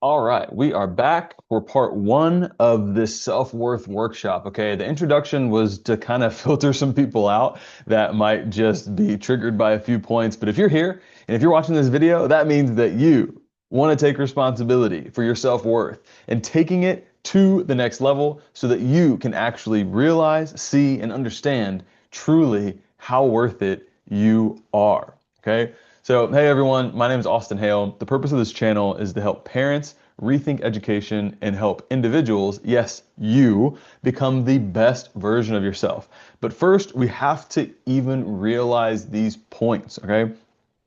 All right, we are back for part one of this self-worth workshop. Okay, the introduction was to kind of filter some people out that might just be triggered by a few points. But if you're here and if you're watching this video, that means that you want to take responsibility for your self-worth and taking it to the next level so that you can actually realize, see, and understand truly how worth it you are. Okay. So, hey everyone, my name is Austin Hale. The purpose of this channel is to help parents rethink education and help individuals, yes, you, become the best version of yourself. But first, we have to even realize these points, okay?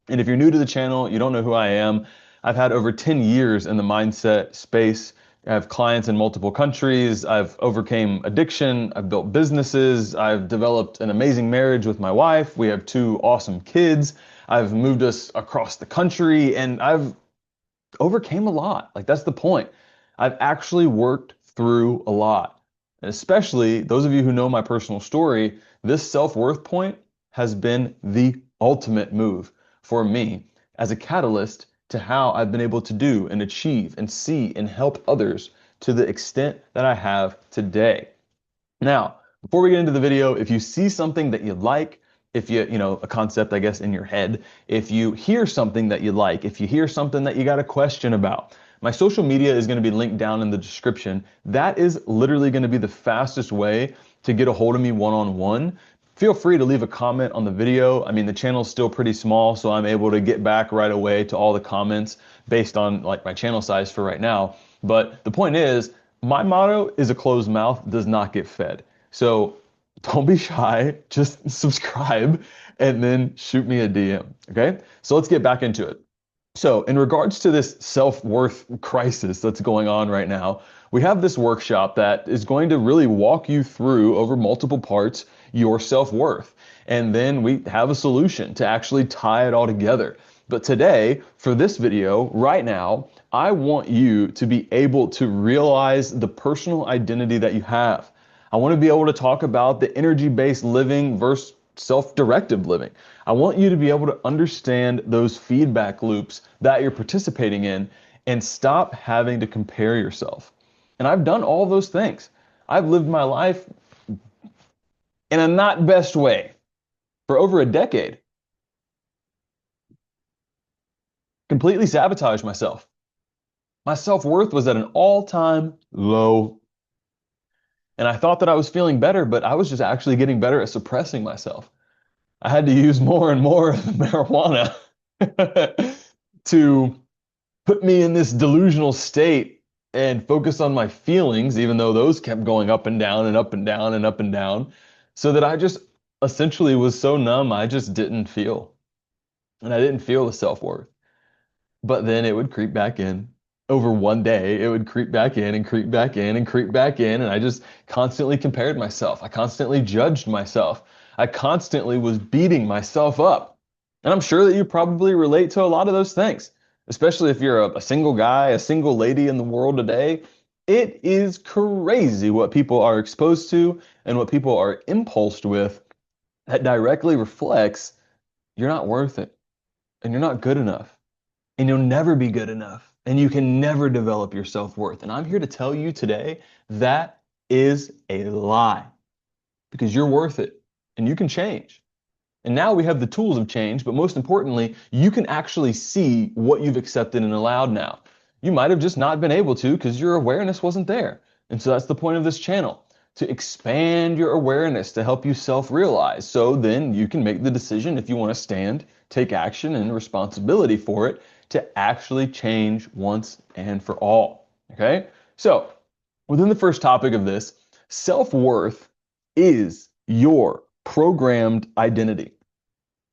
And if you're new to the channel, you don't know who I am, I've had over 10 years in the mindset space. I have clients in multiple countries. I've overcame addiction. I've built businesses. I've developed an amazing marriage with my wife. We have two awesome kids. I've moved us across the country and I've overcame a lot. Like that's the point. I've actually worked through a lot. And especially those of you who know my personal story, this self-worth point has been the ultimate move for me as a catalyst to how I've been able to do and achieve and see and help others to the extent that I have today. Now, before we get into the video, if you see something that you like, if a concept, I guess, in your head, if you hear something that you like, if you hear something that you got a question about, my social media is going to be linked down in the description. That is literally going to be the fastest way to get a hold of me one-on-one. Feel free to leave a comment on the video. I mean, the channel's still pretty small, so I'm able to get back right away to all the comments based on like my channel size for right now. But the point is, my motto is a closed mouth does not get fed. So don't be shy, just subscribe and then shoot me a DM. Okay. So let's get back into it. So, in regards to this self-worth crisis that's going on right now, we have this workshop that is going to really walk you through over multiple parts your self-worth. And then we have a solution to actually tie it all together. But today, for this video, right now, I want you to be able to realize the personal identity that you have. I want to be able to talk about the energy-based living versus self-directed living. I want you to be able to understand those feedback loops that you're participating in and stop having to compare yourself. And I've done all those things. I've lived my life in a not best way for over a decade. Completely sabotaged myself. My self-worth was at an all-time low. And I thought that I was feeling better, but I was just actually getting better at suppressing myself. I had to use more and more of the marijuana to put me in this delusional state and focus on my feelings, even though those kept going up and down and up and down and up and down, so that I just essentially was so numb, I just didn't feel. And I didn't feel the self-worth. But then it would creep back in. Over one day, it would creep back in and creep back in and creep back in. And I just constantly compared myself. I constantly judged myself. I constantly was beating myself up. And I'm sure that you probably relate to a lot of those things, especially if you're a single guy, a single lady in the world today. It is crazy what people are exposed to and what people are impulsed with that directly reflects you're not worth it and you're not good enough and you'll never be good enough and you can never develop your self-worth. And I'm here to tell you today that is a lie because you're worth it and you can change. And now we have the tools of change, but most importantly, you can actually see what you've accepted and allowed now. You might have just not been able to because your awareness wasn't there. And so that's the point of this channel, to expand your awareness to help you self-realize. So then you can make the decision if you want to stand, take action and responsibility for it to actually change once and for all. Okay? So within the first topic of this, self-worth is your programmed identity.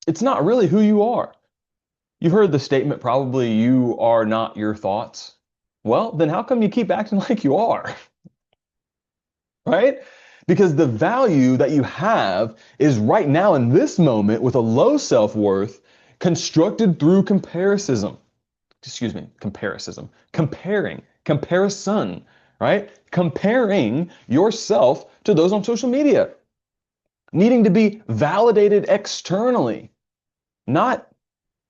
It's not really who you are. You've heard the statement probably, you are not your thoughts. Well, then how come you keep acting like you are? Right? Because the value that you have is right now in this moment with a low self-worth constructed through comparison. Excuse me, comparison. Comparison, right? Comparing yourself to those on social media. Needing to be validated externally, not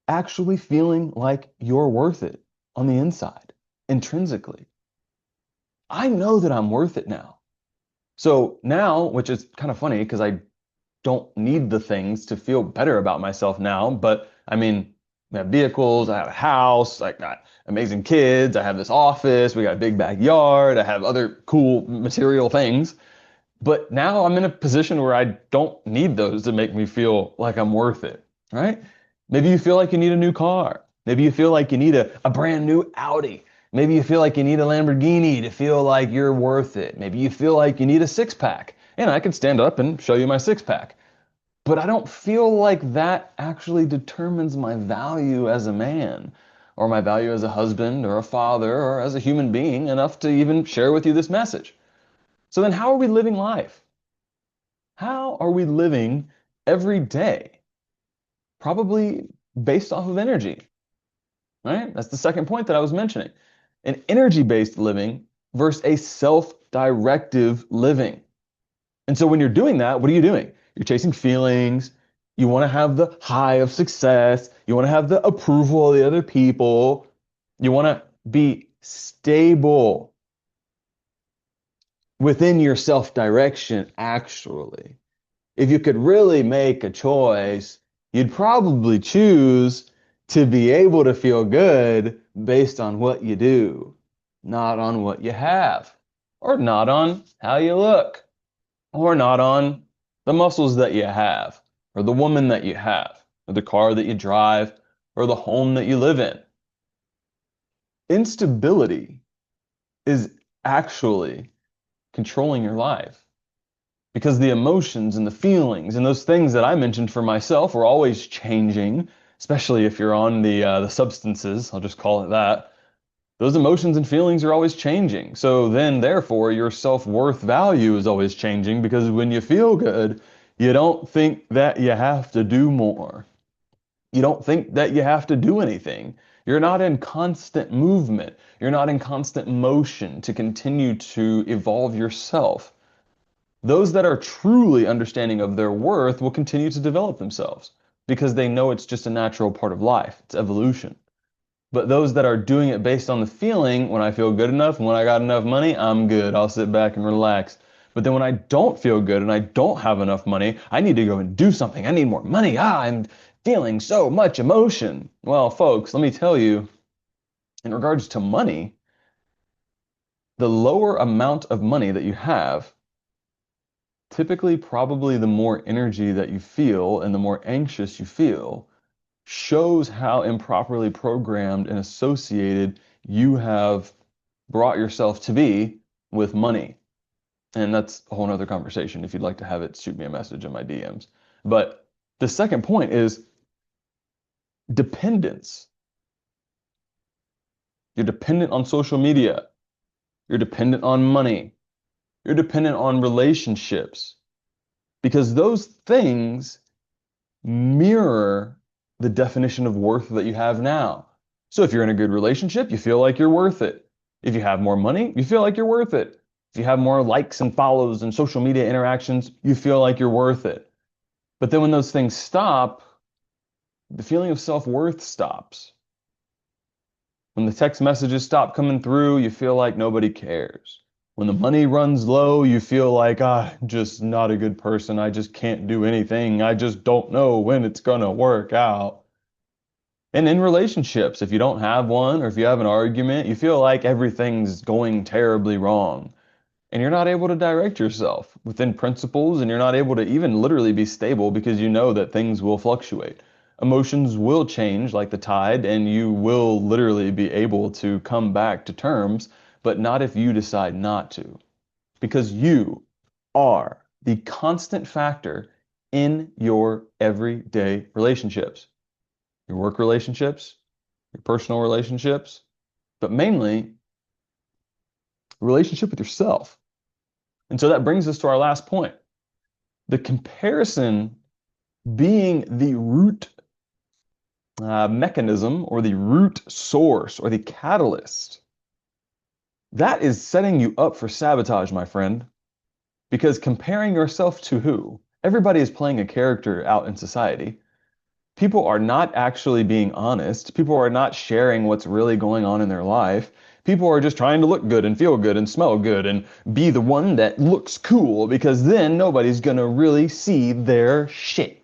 actually feeling like you're worth it on the inside. intrinsically. I know that I'm worth it now. So now, which is kind of funny because I don't need the things to feel better about myself now, but I mean, I have vehicles, I have a house, I got amazing kids, I have this office, we got a big backyard, I have other cool material things. But now I'm in a position where I don't need those to make me feel like I'm worth it, right? Maybe you feel like you need a new car. Maybe you feel like you need a brand new Audi. Maybe you feel like you need a Lamborghini to feel like you're worth it. Maybe you feel like you need a six pack. And I could stand up and show you my six pack. But I don't feel like that actually determines my value as a man, or my value as a husband, or a father, or as a human being enough to even share with you this message. So then, how are we living life? How are we living every day? Probably based off of energy, right? That's the second point that I was mentioning. An energy-based living versus a self-directive living. And so when you're doing that, what are you doing? You're chasing feelings. You want to have the high of success. You want to have the approval of the other people. You want to be stable within your self-direction, actually. If you could really make a choice, you'd probably choose to be able to feel good based on what you do, not on what you have, or not on how you look, or not on the muscles that you have, or the woman that you have, or the car that you drive, or the home that you live in. Instability is actually controlling your life because the emotions and the feelings and those things that I mentioned for myself are always changing, especially if you're on the substances, I'll just call it that. Those emotions and feelings are always changing. So then, therefore, your self-worth value is always changing because when you feel good, you don't think that you have to do more. You don't think that you have to do anything. You're not in constant movement. You're not in constant motion to continue to evolve yourself. Those that are truly understanding of their worth will continue to develop themselves because they know it's just a natural part of life. It's evolution. But those that are doing it based on the feeling, when I feel good enough, when I got enough money, I'm good. I'll sit back and relax. But then when I don't feel good and I don't have enough money, I need to go and do something. I need more money. I'm feeling so much emotion. Well, folks, let me tell you, in regards to money, the lower amount of money that you have, typically probably the more energy that you feel and the more anxious you feel, shows how improperly programmed and associated you have brought yourself to be with money. And that's a whole nother conversation. If you'd like to have it, shoot me a message in my DMs. But the second point is dependence. You're dependent on social media. You're dependent on money. You're dependent on relationships because those things mirror the definition of worth that you have now. So if you're in a good relationship, you feel like you're worth it. If you have more money, you feel like you're worth it. If you have more likes and follows and social media interactions, you feel like you're worth it. But then when those things stop, the feeling of self-worth stops. When the text messages stop coming through, you feel like nobody cares. When the money runs low, you feel like, I'm just not a good person. I just can't do anything. I just don't know when it's going to work out. And in relationships, if you don't have one or if you have an argument, you feel like everything's going terribly wrong. And you're not able to direct yourself within principles, and you're not able to even literally be stable because you know that things will fluctuate. Emotions will change like the tide, and you will literally be able to come back to terms, but not if you decide not to. Because you are the constant factor in your everyday relationships, your work relationships, your personal relationships, but mainly relationship with yourself. And so that brings us to our last point. The comparison being the root mechanism or the root source or the catalyst. That is setting you up for sabotage, my friend. Because comparing yourself to who? Everybody is playing a character out in society. People are not actually being honest. People are not sharing what's really going on in their life. People are just trying to look good and feel good and smell good and be the one that looks cool, because then nobody's gonna really see their shit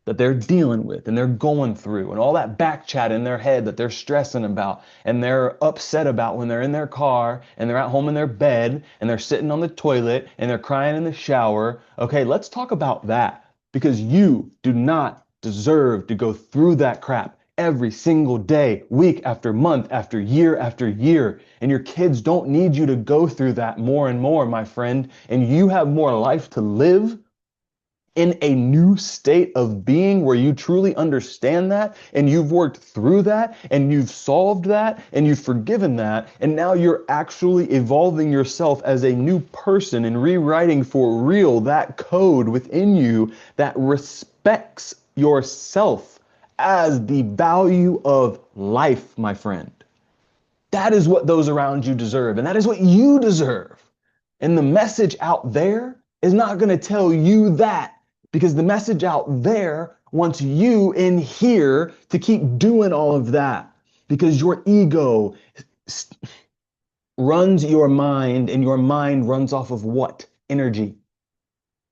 that they're dealing with and they're going through, and all that back chat in their head that they're stressing about and they're upset about when they're in their car and they're at home in their bed and they're sitting on the toilet and they're crying in the shower. Okay, let's talk about that, because you do not deserve to go through that crap every single day, week after month, after year. And your kids don't need you to go through that more and more, my friend. And you have more life to live in a new state of being where you truly understand that, and you've worked through that, and you've solved that, and you've forgiven that, and now you're actually evolving yourself as a new person and rewriting for real that code within you that respects yourself as the value of life, my friend. That is what those around you deserve, and that is what you deserve. And the message out there is not going to tell you that, because the message out there wants you in here to keep doing all of that, because your ego runs your mind, and your mind runs off of what? Energy.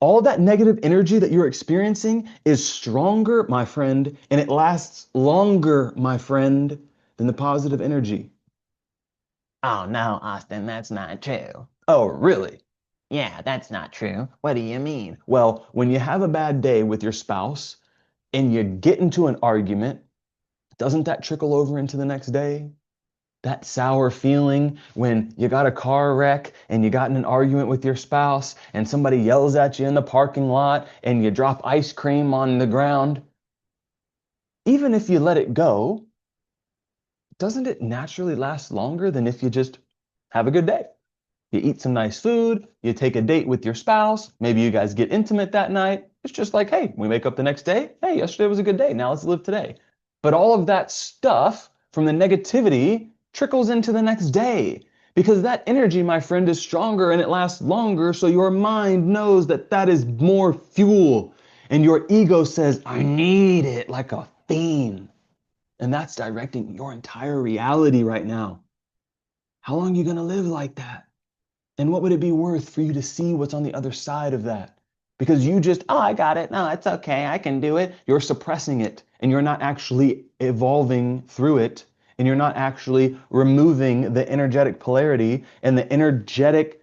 All that negative energy that you're experiencing is stronger, my friend, and it lasts longer, my friend, than the positive energy. Oh no, Austin, that's not true. Oh, really? Yeah, that's not true. What do you mean? Well, when you have a bad day with your spouse and you get into an argument, doesn't that trickle over into the next day? That sour feeling when you got a car wreck and you got in an argument with your spouse and somebody yells at you in the parking lot and you drop ice cream on the ground. Even if you let it go, doesn't it naturally last longer than if you just have a good day? You eat some nice food, you take a date with your spouse, maybe you guys get intimate that night. It's just like, hey, we wake up the next day. Hey, yesterday was a good day. Now let's live today. But all of that stuff from the negativity trickles into the next day, because that energy, my friend, is stronger and it lasts longer. So your mind knows that that is more fuel. And your ego says, I need it like a fiend. And that's directing your entire reality right now. How long are you going to live like that? And what would it be worth for you to see what's on the other side of that? Because you just, oh, I got it. No, it's okay. I can do it. You're suppressing it, and you're not actually evolving through it. And you're not actually removing the energetic polarity and the energetic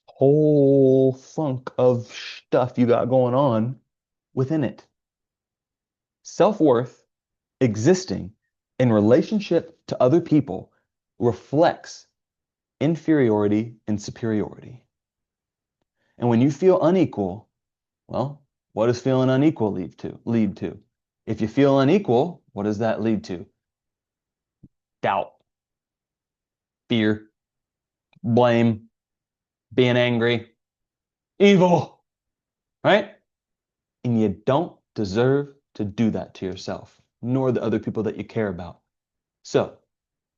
whole funk of stuff you got going on within it. Self-worth existing in relationship to other people reflects inferiority and superiority. And when you feel unequal, well, what does feeling unequal lead to? If you feel unequal, what does that lead to? Doubt, fear, blame, being angry, evil, right? And you don't deserve to do that to yourself, nor the other people that you care about. So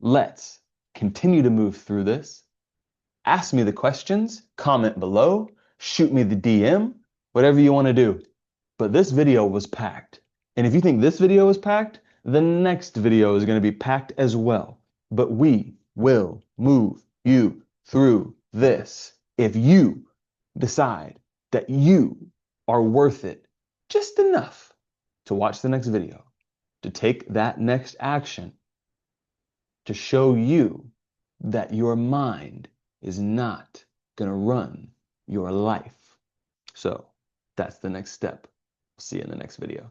let's continue to move through this. Ask me the questions, comment below, shoot me the DM, whatever you want to do. But this video was packed. And if you think this video is packed, the next video is going to be packed as well. But we will move you through this if you decide that you are worth it just enough to watch the next video, to take that next action, to show you that your mind is not going to run your life. So that's the next step. See you in the next video.